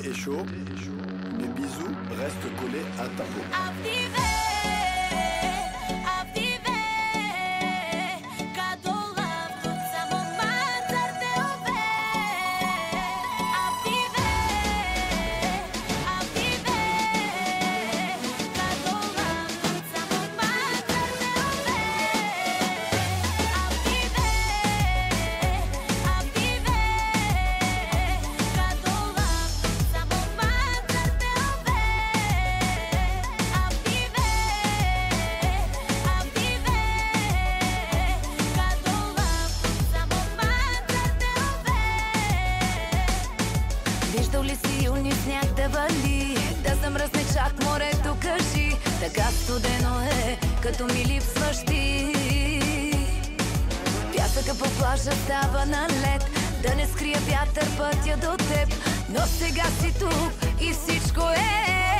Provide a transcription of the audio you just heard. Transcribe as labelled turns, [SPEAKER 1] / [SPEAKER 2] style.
[SPEAKER 1] est chaud, mes bisous restent collés à ta peau.
[SPEAKER 2] Виждал ли си юни сняг да вали, да замръсне чак морето, кажи. Така студено е, като ми липсваш ти. Пясъка по плажа става на лед, да не скрия вятър пътя до теб. Но сега си тук и всичко е